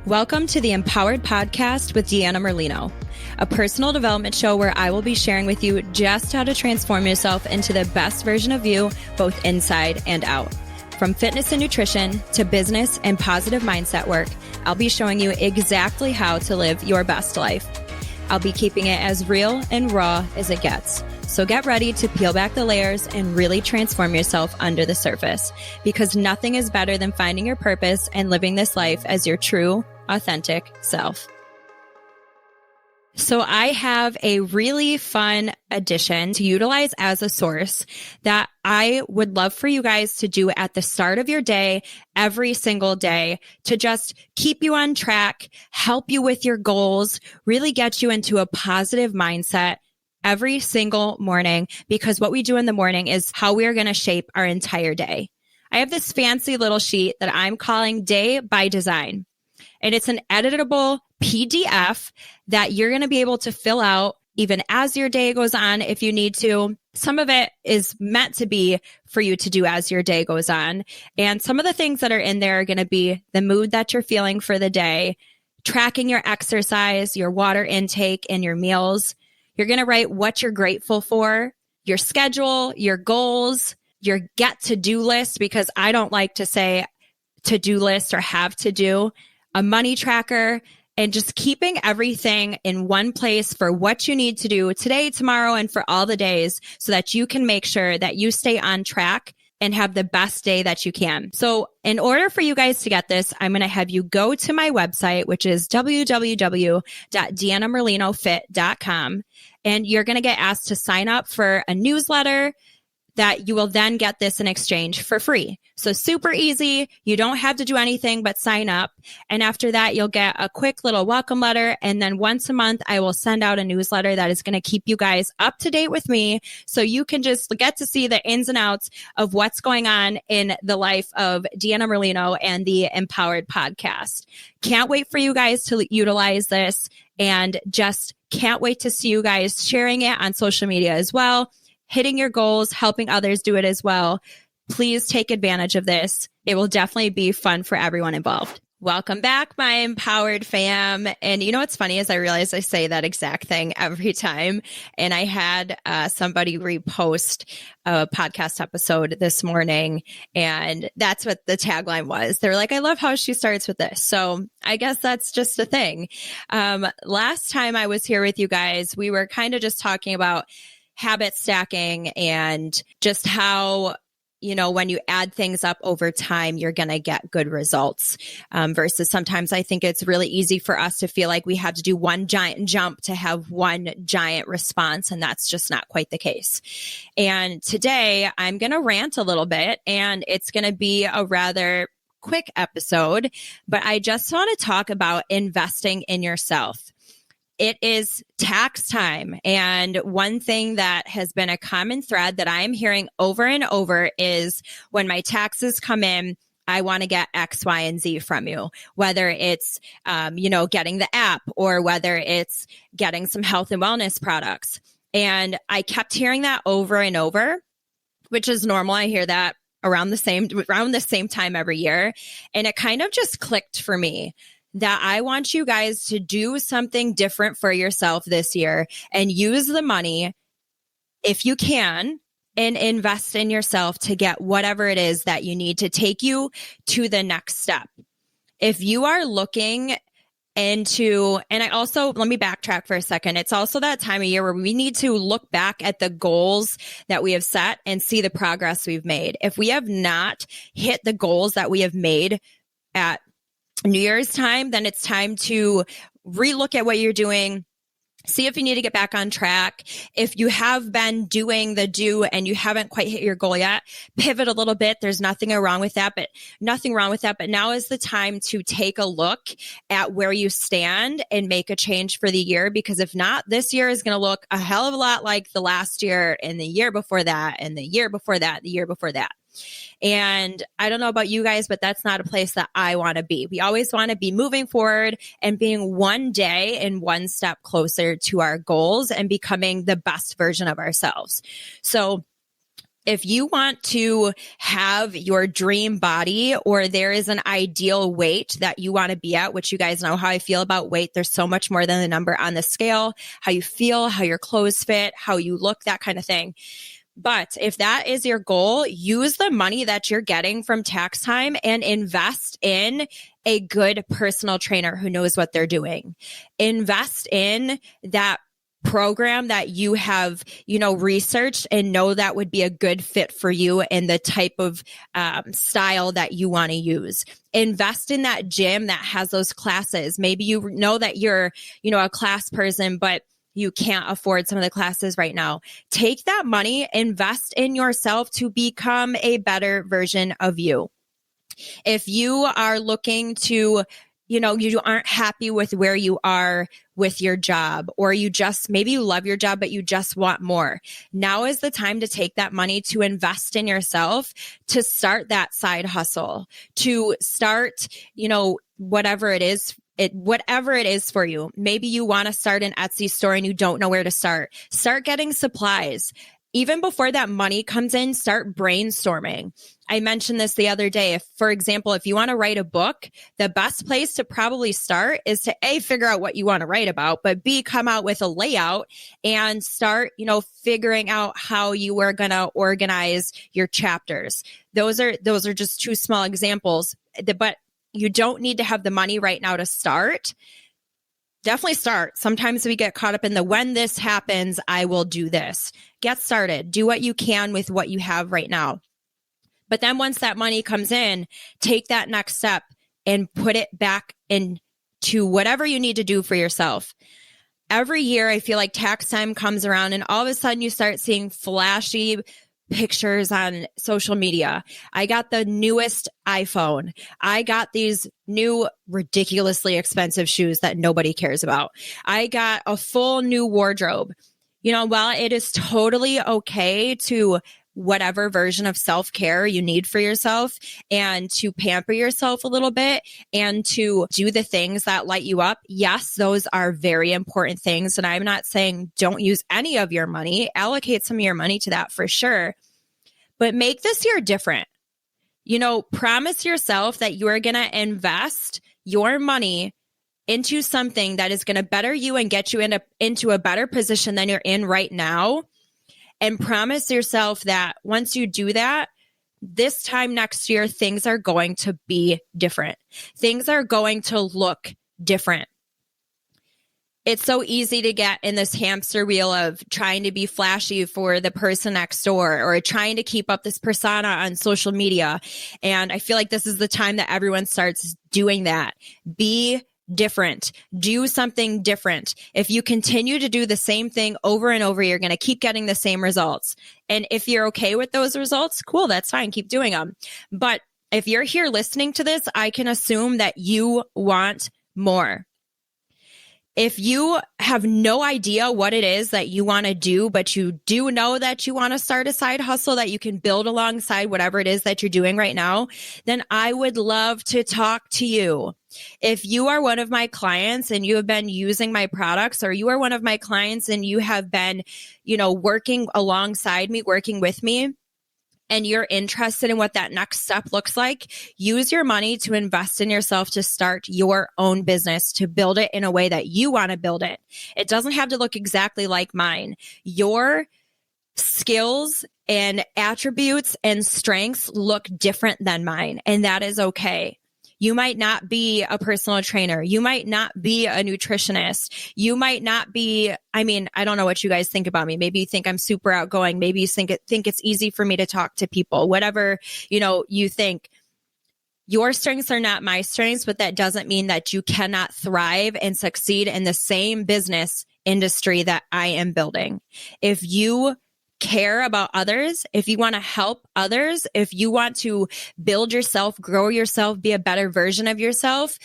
Welcome to the Empowered Podcast with Deanna Merlino, a personal development show where I will be sharing with you just how to transform yourself into the best version of you, both inside and out. From fitness and nutrition to business and positive mindset work, I'll be showing you exactly how to live your best life. I'll be keeping it as real and raw as it gets. So get ready to peel back the layers and really transform yourself under the surface, because nothing is better than finding your purpose and living this life as your true, authentic self. So I have a really fun addition to utilize as a source that I would love for you guys to do at the start of your day, every single day, to just keep you on track, help you with your goals, really get you into a positive mindset every single morning, because what we do in the morning is how we are going to shape our entire day. I have this fancy little sheet that I'm calling Day by Design, and it's an editable PDF that you're going to be able to fill out even as your day goes on if you need to. Some of it is meant to be for you to do as your day goes on. And some of the things that are in there are going to be the mood that you're feeling for the day, tracking your exercise, your water intake, and your meals. You're going to write what you're grateful for, your schedule, your goals, your get to-do list, because I don't like to say to-do list or have to do, a money tracker, and just keeping everything in one place for what you need to do today, tomorrow, and for all the days, so that you can make sure that you stay on track and have the best day that you can. So in order for you guys to get this, I'm going to have you go to my website, which is www.deannamerlinofit.com. And you're going to get asked to sign up for a newsletter that you will then get this in exchange for free. So super easy. You don't have to do anything but sign up. And after that, you'll get a quick little welcome letter. And then once a month, I will send out a newsletter that is going to keep you guys up to date with me, so you can just get to see the ins and outs of what's going on in the life of Deanna Merlino and the Empowered Podcast. Can't wait for you guys to utilize this, and just can't wait to see you guys sharing it on social media as well, hitting your goals, helping others do it as well. Please take advantage of this. It will definitely be fun for everyone involved. Welcome back, my Empowered fam. And you know what's funny is I realize I say that exact thing every time. And I had somebody repost a podcast episode this morning, and that's what the tagline was. They were like, I love how she starts with this. So I guess that's just a thing. Last time I was here with you guys, we were kind of just talking about habit stacking and just how, you know, when you add things up over time, you're going to get good results. Versus sometimes I think it's really easy for us to feel like we have to do one giant jump to have one giant response. And that's just not quite the case. And today I'm going to rant a little bit, and it's going to be a rather quick episode, but I just want to talk about investing in yourself. It is tax time. And one thing that has been a common thread that I am hearing over and over is, when my taxes come in, I want to get X, Y, and Z from you, whether it's, getting the app, or whether it's getting some health and wellness products. And I kept hearing that over and over, which is normal. I hear that around the same time every year. And it kind of just clicked for me that I want you guys to do something different for yourself this year and use the money, if you can, and invest in yourself to get whatever it is that you need to take you to the next step. If you are looking into, and let me backtrack for a second. It's also that time of year where we need to look back at the goals that we have set and see the progress we've made. If we have not hit the goals that we have made at New Year's time, then it's time to relook at what you're doing. See if you need to get back on track. If you have been doing the do and you haven't quite hit your goal yet, pivot a little bit. There's nothing wrong with that, but now is the time to take a look at where you stand and make a change for the year. Because if not, this year is going to look a hell of a lot like the last year, and the year before that, and the year before that, the year before that. And I don't know about you guys, but that's not a place that I want to be. We always want to be moving forward and being one day and one step closer to our goals and becoming the best version of ourselves. So If you want to have your dream body, or there is an ideal weight that you want to be at, which you guys know how I feel about weight. There's so much more than the number on the scale, how you feel, how your clothes fit, how you look, that kind of thing. But if that is your goal, use the money that you're getting from tax time and invest in a good personal trainer who knows what they're doing. Invest in that program that you have, researched and know that would be a good fit for you and the type of style that you want to use. Invest in that gym that has those classes. Maybe you know that you're, a class person, but you can't afford some of the classes right now. Take that money, invest in yourself to become a better version of you. If you are looking to, you aren't happy with where you are with your job, or maybe you love your job, but you just want more. Now is the time to take that money to invest in yourself, to start that side hustle, to start, whatever it is for you. Maybe you want to start an Etsy store and you don't know where to start. Start getting supplies. Even before that money comes in, start brainstorming. I mentioned this the other day. For example, if you want to write a book, the best place to probably start is to A, figure out what you want to write about, but B, come out with a layout and start, figuring out how you are going to organize your chapters. Those are just two small examples, but you don't need to have the money right now to start. Definitely start. Sometimes we get caught up in when this happens, I will do this. Get started. Do what you can with what you have right now. But then once that money comes in, take that next step and put it back into whatever you need to do for yourself. Every year, I feel like tax time comes around and all of a sudden you start seeing flashy pictures on social media. I got the newest iPhone. I got these new ridiculously expensive shoes that nobody cares about. I got a full new wardrobe. While it is totally okay to whatever version of self-care you need for yourself and to pamper yourself a little bit and to do the things that light you up. Yes, those are very important things. And I'm not saying don't use any of your money. Allocate some of your money to that for sure. But make this year different. Promise yourself that you are going to invest your money into something that is going to better you and get you into a better position than you're in right now. And promise yourself that once you do that, this time next year, things are going to be different. Things are going to look different. It's so easy to get in this hamster wheel of trying to be flashy for the person next door or trying to keep up this persona on social media. And I feel like this is the time that everyone starts doing that. Be different. Do something different. If you continue to do the same thing over and over, you're going to keep getting the same results. And if you're okay with those results, cool, that's fine. Keep doing them. But if you're here listening to this, I can assume that you want more. If you have no idea what it is that you want to do, but you do know that you want to start a side hustle that you can build alongside whatever it is that you're doing right now, then I would love to talk to you. If you are one of my clients and you have been using my products, or you are one of my clients and you have been, working alongside me, working with me, and you're interested in what that next step looks like, use your money to invest in yourself to start your own business, to build it in a way that you want to build it. It doesn't have to look exactly like mine. Your skills and attributes and strengths look different than mine, and that is okay. You might not be a personal trainer. You might not be a nutritionist. You might not be, I don't know what you guys think about me. Maybe you think I'm super outgoing. Maybe you think it's easy for me to talk to people. Whatever, you think. Your strengths are not my strengths, but that doesn't mean that you cannot thrive and succeed in the same business industry that I am building. If you care about others, if you want to help others, if you want to build yourself, grow yourself, be a better version of yourself,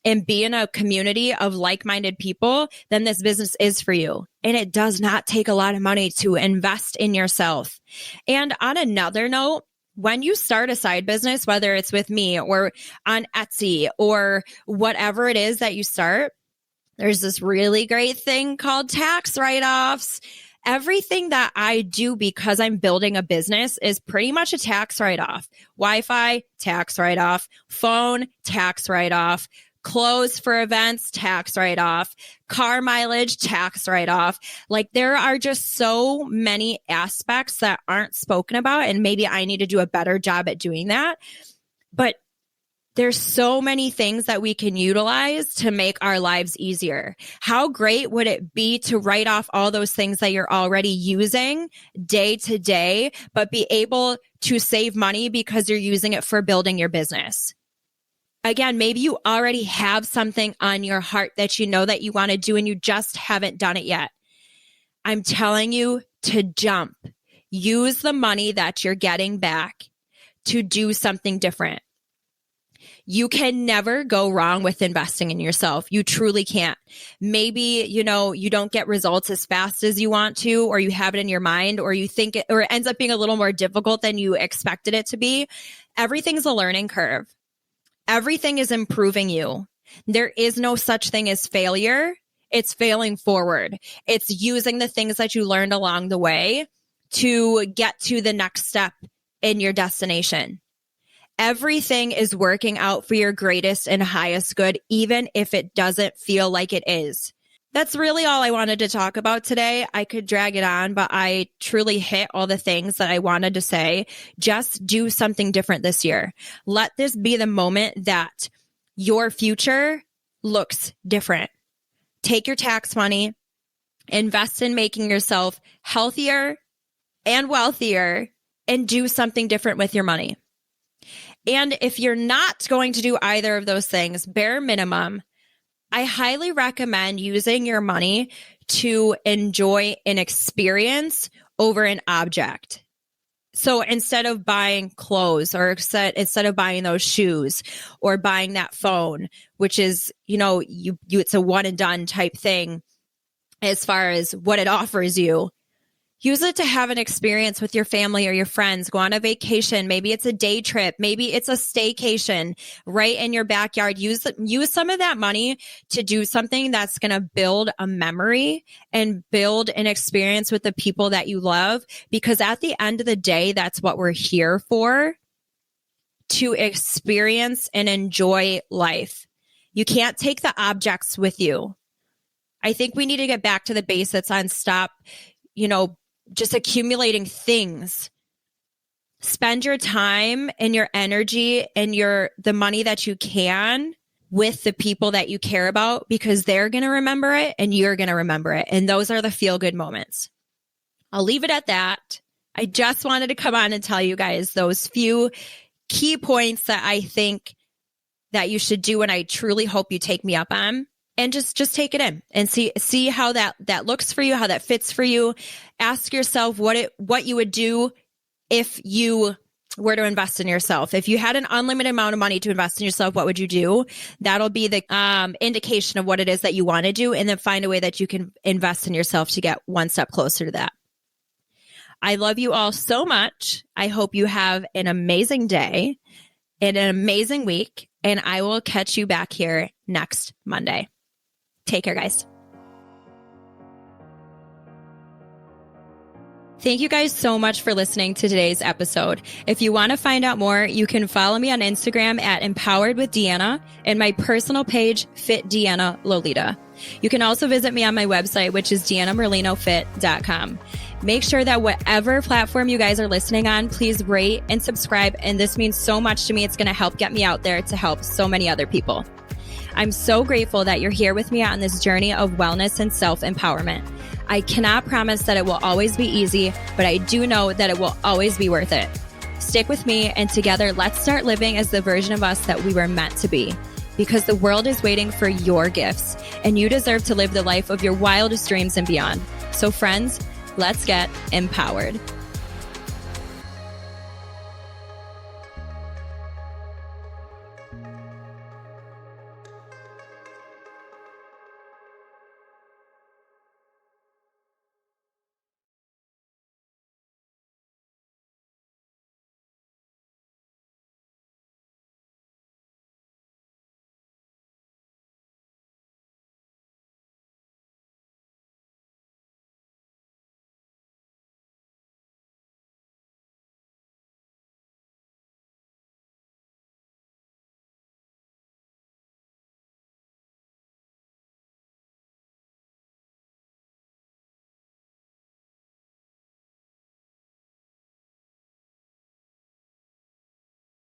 and be in a community of like-minded people, then this business is for you. And it does not take a lot of money to invest in yourself. And on another note, when you start a side business, whether it's with me or on Etsy or whatever it is that you start, there's this really great thing called tax write-offs. Everything that I do because I'm building a business is pretty much a tax write-off. Wi-Fi, tax write-off. Phone, tax write-off. Clothes for events, tax write-off. Car mileage, tax write-off. Like, there are just so many aspects that aren't spoken about, and maybe I need to do a better job at doing that. But there's so many things that we can utilize to make our lives easier. How great would it be to write off all those things that you're already using day to day, but be able to save money because you're using it for building your business? Again, maybe you already have something on your heart that you know that you want to do and you just haven't done it yet. I'm telling you to jump. Use the money that you're getting back to do something different. You can never go wrong with investing in yourself. You truly can't. Maybe, you don't get results as fast as you want to, or you have it in your mind, or you think it, or it ends up being a little more difficult than you expected it to be. Everything's a learning curve. Everything is improving you. There is no such thing as failure. It's failing forward. It's using the things that you learned along the way to get to the next step in your destination. Everything is working out for your greatest and highest good, even if it doesn't feel like it is. That's really all I wanted to talk about today. I could drag it on, but I truly hit all the things that I wanted to say. Just do something different this year. Let this be the moment that your future looks different. Take your tax money, invest in making yourself healthier and wealthier, and do something different with your money. And if you're not going to do either of those things, bare minimum, I highly recommend using your money to enjoy an experience over an object. So instead of buying clothes, or instead of buying those shoes or buying that phone, which is, it's a one and done type thing as far as what it offers you, use it to have an experience with your family or your friends. Go on a vacation. Maybe it's a day trip. Maybe it's a staycation right in your backyard. Use some of that money to do something that's going to build a memory and build an experience with the people that you love. Because at the end of the day, that's what we're here for, to experience and enjoy life. You can't take the objects with you. I think we need to get back to the basics on stop, just accumulating things. Spend your time and your energy and the money that you can with the people that you care about, because they're going to remember it and you're going to remember it. And those are the feel-good moments. I'll leave it at that. I just wanted to come on and tell you guys those few key points that I think that you should do, and I truly hope you take me up on. And just take it in and see how that looks for you, how that fits for you. Ask yourself what you would do if you were to invest in yourself. If you had an unlimited amount of money to invest in yourself, what would you do? That'll be the indication of what it is that you want to do, and then find a way that you can invest in yourself to get one step closer to that. I love you all so much. I hope you have an amazing day and an amazing week, and I will catch you back here next Monday. Take care, guys. Thank you guys so much for listening to today's episode. If you want to find out more, you can follow me on Instagram at Empowered with Deanna, and my personal page, Fit Deanna Lolita. You can also visit me on my website, which is deannamerlinofit.com. Make sure that whatever platform you guys are listening on, please rate and subscribe. And this means so much to me. It's going to help get me out there to help so many other people. I'm so grateful that you're here with me on this journey of wellness and self-empowerment. I cannot promise that it will always be easy, but I do know that it will always be worth it. Stick with me, and together, let's start living as the version of us that we were meant to be. Because the world is waiting for your gifts, and you deserve to live the life of your wildest dreams and beyond. So friends, let's get empowered.